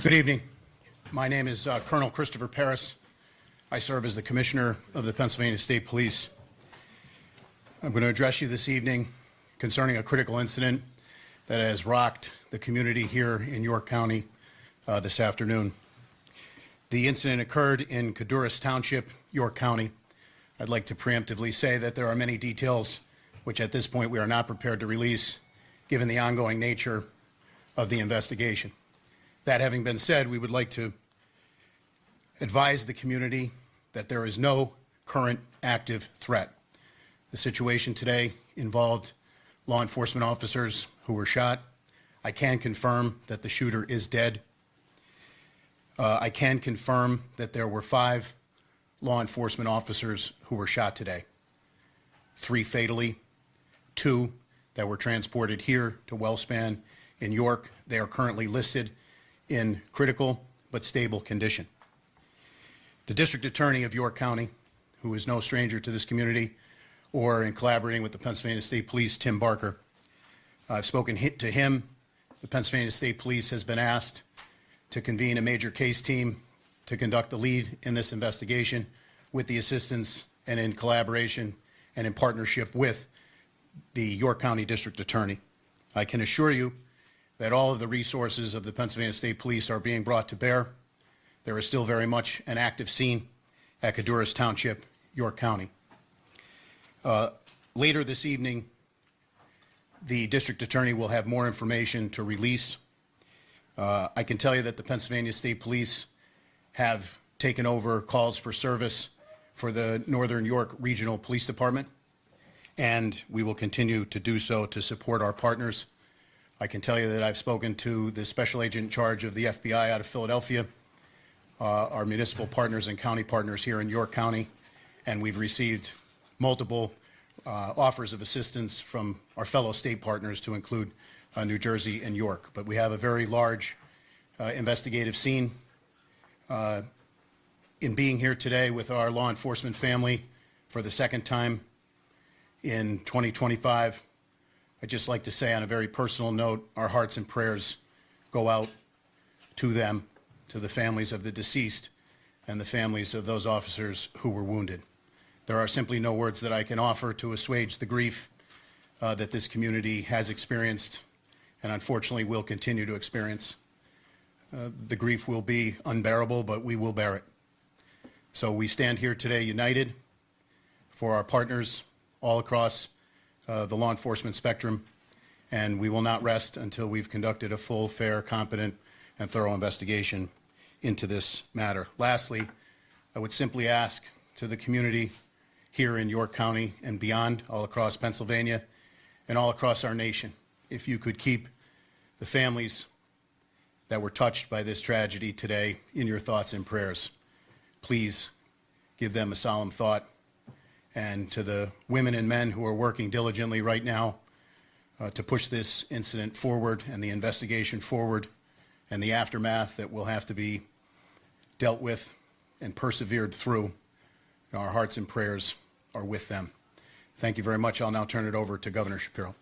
Good evening. My name is Colonel Christopher Paris. I serve as the Commissioner of the Pennsylvania State Police. I'm going to address you this evening concerning a critical incident that has rocked the community here in York County this afternoon. The incident occurred in Codorus Township, York County. I'd like to preemptively say that there are many details which at this point we are not prepared to release given the ongoing nature of the investigation. That having been said, we would like to advise the community that there is no current active threat. The situation today involved law enforcement officers who were shot. I can confirm that the shooter is dead. I can confirm that there were 5 law enforcement officers who were shot today. 3 fatally, 2 that were transported here to Wellspan in York. They are currently listed in critical but stable condition. The District Attorney of York County, who is no stranger to this community, or in collaborating with the Pennsylvania State Police, Tim Barker, I've spoken to him. The Pennsylvania State Police has been asked to convene a major case team to conduct the lead in this investigation with the assistance and in collaboration and in partnership with the York County District Attorney. I can assure you that all of the resources of the Pennsylvania State Police are being brought to bear. There is still very much an active scene at Codorus Township, York County. Later this evening, the District Attorney will have more information to release. I can tell you that the Pennsylvania State Police have taken over calls for service for the Northern York Regional Police Department, and we will continue to do so to support our partners. I can tell you that I've spoken to the special agent in charge of the FBI out of Philadelphia, our municipal partners and county partners here in York County, and we've received multiple offers of assistance from our fellow state partners to include New Jersey and York. But we have a very large investigative scene. In being here today with our law enforcement family for the second time in 2025, I'd just like to say on a very personal note, our hearts and prayers go out to them, to the families of the deceased and the families of those officers who were wounded. There are simply no words that I can offer to assuage the grief that this community has experienced and unfortunately will continue to experience. The grief will be unbearable, but we will bear it. So we stand here today united for our partners all across the law enforcement spectrum, and we will not rest until we've conducted a full, fair, competent, and thorough investigation into this matter. Lastly, I would simply ask to the community here in York County and beyond, all across Pennsylvania and all across our nation, if you could keep the families that were touched by this tragedy today in your thoughts and prayers. Please give them a solemn thought. And to the women and men who are working diligently right now to push this incident forward and the investigation forward and the aftermath that will have to be dealt with and persevered through, our hearts and prayers are with them. Thank you very much. I'll now turn it over to Governor Shapiro.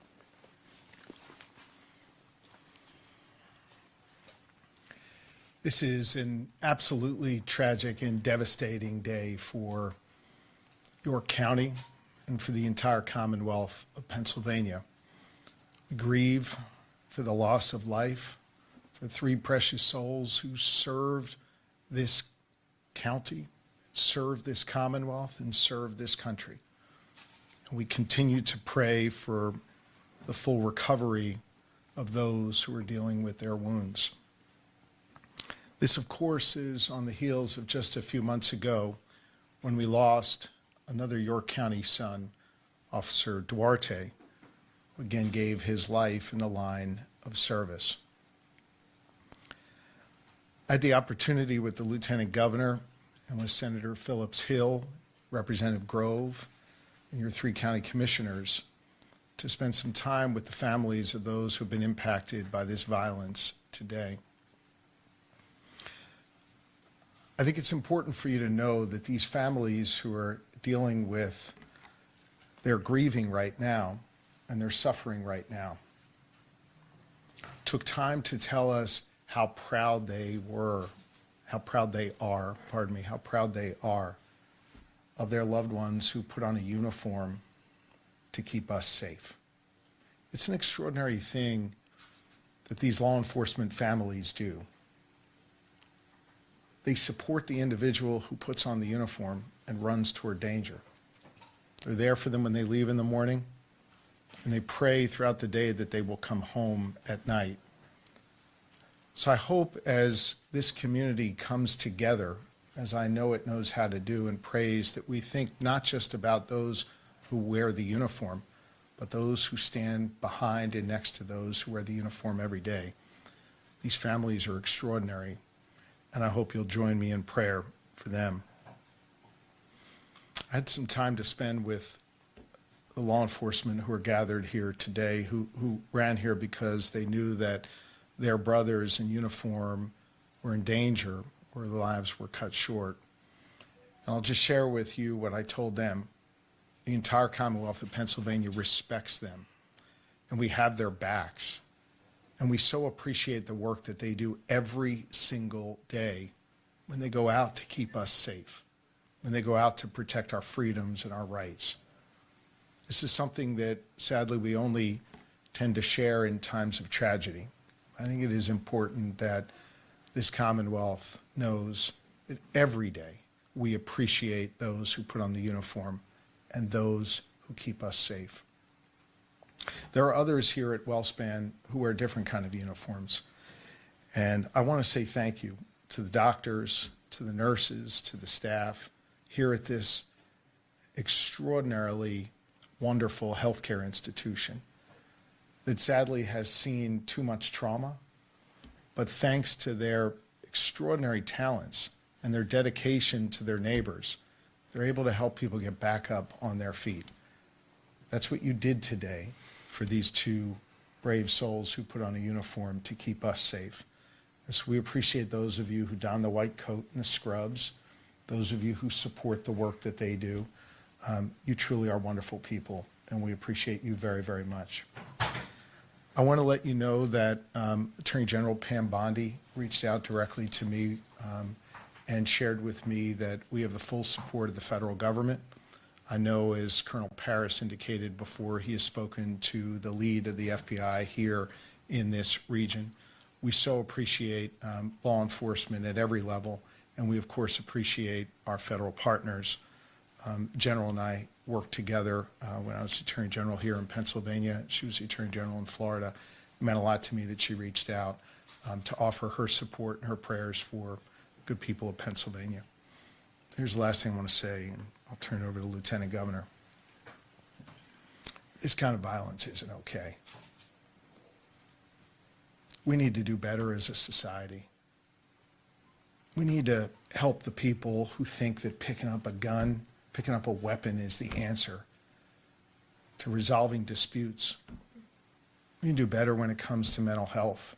This is an absolutely tragic and devastating day for York County and for the entire Commonwealth of Pennsylvania. We grieve for the loss of life, for 3 precious souls who served this county, served this Commonwealth, and served this country. And we continue to pray for the full recovery of those who are dealing with their wounds. This, of course, is on the heels of just a few months ago when we lost another York County son, Officer Duarte, who again gave his life in the line of service. I had the opportunity with the Lieutenant Governor and with Senator Phillips Hill, Representative Grove, and your 3 county commissioners to spend some time with the families of those who have been impacted by this violence today. I think it's important for you to know that these families who are dealing with, they're grieving right now and they're suffering right now, took time to tell us how proud they are, of their loved ones who put on a uniform to keep us safe. It's an extraordinary thing that these law enforcement families do. They support the individual who puts on the uniform and runs toward danger. They're there for them when they leave in the morning, and they pray throughout the day that they will come home at night. So I hope as this community comes together, as I know it knows how to do, and prays, that we think not just about those who wear the uniform, but those who stand behind and next to those who wear the uniform every day. These families are extraordinary, and I hope you'll join me in prayer for them. I had some time to spend with the law enforcement who are gathered here today, who ran here because they knew that their brothers in uniform were in danger or their lives were cut short. And I'll just share with you what I told them. The entire Commonwealth of Pennsylvania respects them, and we have their backs. And we so appreciate the work that they do every single day when they go out to keep us safe, when they go out to protect our freedoms and our rights. This is something that, sadly, we only tend to share in times of tragedy. I think it is important that this Commonwealth knows that every day we appreciate those who put on the uniform and those who keep us safe. There are others here at WellSpan who wear different kind of uniforms. And I want to say thank you to the doctors, to the nurses, to the staff here at this extraordinarily wonderful healthcare institution that sadly has seen too much trauma. But thanks to their extraordinary talents and their dedication to their neighbors, they're able to help people get back up on their feet. That's what you did today for these two brave souls who put on a uniform to keep us safe. And so we appreciate those of you who don the white coat and the scrubs, those of you who support the work that they do. You truly are wonderful people, and we appreciate you very, very much. I want to let you know that Attorney General Pam Bondi reached out directly to me and shared with me that we have the full support of the federal government. I know, as Colonel Paris indicated before, he has spoken to the lead of the FBI here in this region. We so appreciate law enforcement at every level, and we, of course, appreciate our federal partners. General and I worked together when I was Attorney General here in Pennsylvania. She was the Attorney General in Florida. It meant a lot to me that she reached out to offer her support and her prayers for good people of Pennsylvania. Here's the last thing I want to say, and I'll turn it over to the Lieutenant Governor. This kind of violence isn't okay. We need to do better as a society. We need to help the people who think that picking up a gun, picking up a weapon is the answer to resolving disputes. We need to do better when it comes to mental health.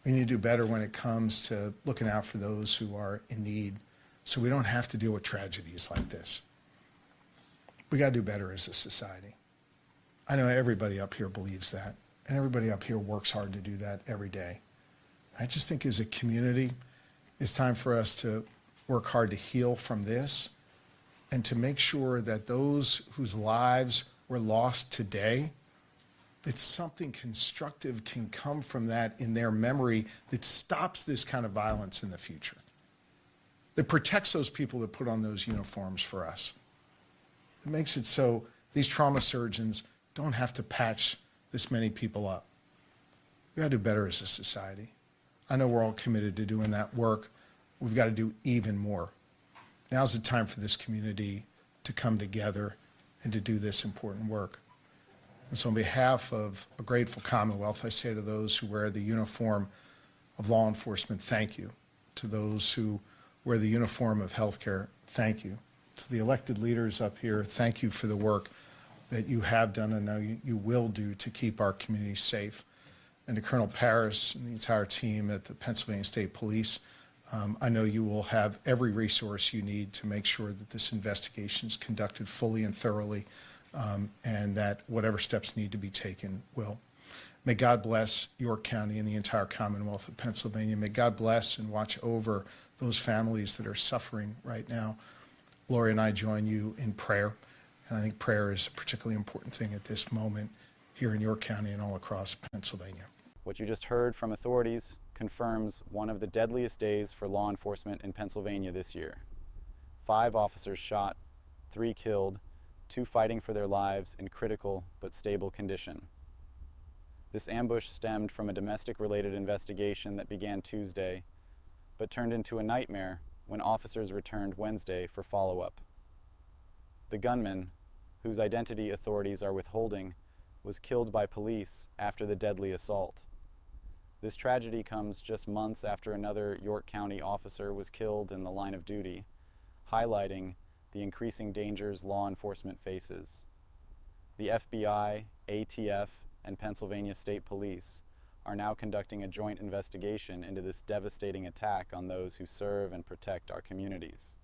We need to do better when it comes to looking out for those who are in need, so we don't have to deal with tragedies like this. We got to do better as a society. I know everybody up here believes that, and everybody up here works hard to do that every day. I just think as a community, it's time for us to work hard to heal from this and to make sure that those whose lives were lost today, that something constructive can come from that in their memory that stops this kind of violence in the future, that protects those people that put on those uniforms for us, that makes it so these trauma surgeons don't have to patch this many people up. We've got to do better as a society. I know we're all committed to doing that work. We've got to do even more. Now's the time for this community to come together and to do this important work. And so on behalf of a grateful Commonwealth, I say to those who wear the uniform of law enforcement, thank you. To those who wear the uniform of healthcare, thank you. To the elected leaders up here, thank you for the work that you have done and know you will do to keep our community safe. And to Colonel Paris and the entire team at the Pennsylvania State Police, I know you will have every resource you need to make sure that this investigation is conducted fully and thoroughly, and that whatever steps need to be taken will. May God bless York County and the entire Commonwealth of Pennsylvania. May God bless and watch over those families that are suffering right now. Lori and I join you in prayer, and I think prayer is a particularly important thing at this moment here in York County and all across Pennsylvania. What you just heard from authorities confirms one of the deadliest days for law enforcement in Pennsylvania this year. 5 officers shot, 3 killed, 2 fighting for their lives in critical but stable condition. This ambush stemmed from a domestic-related investigation that began Tuesday, but turned into a nightmare when officers returned Wednesday for follow-up. The gunman, whose identity authorities are withholding, was killed by police after the deadly assault. This tragedy comes just months after another York County officer was killed in the line of duty, highlighting the increasing dangers law enforcement faces. The FBI, ATF, and Pennsylvania State Police are now conducting a joint investigation into this devastating attack on those who serve and protect our communities.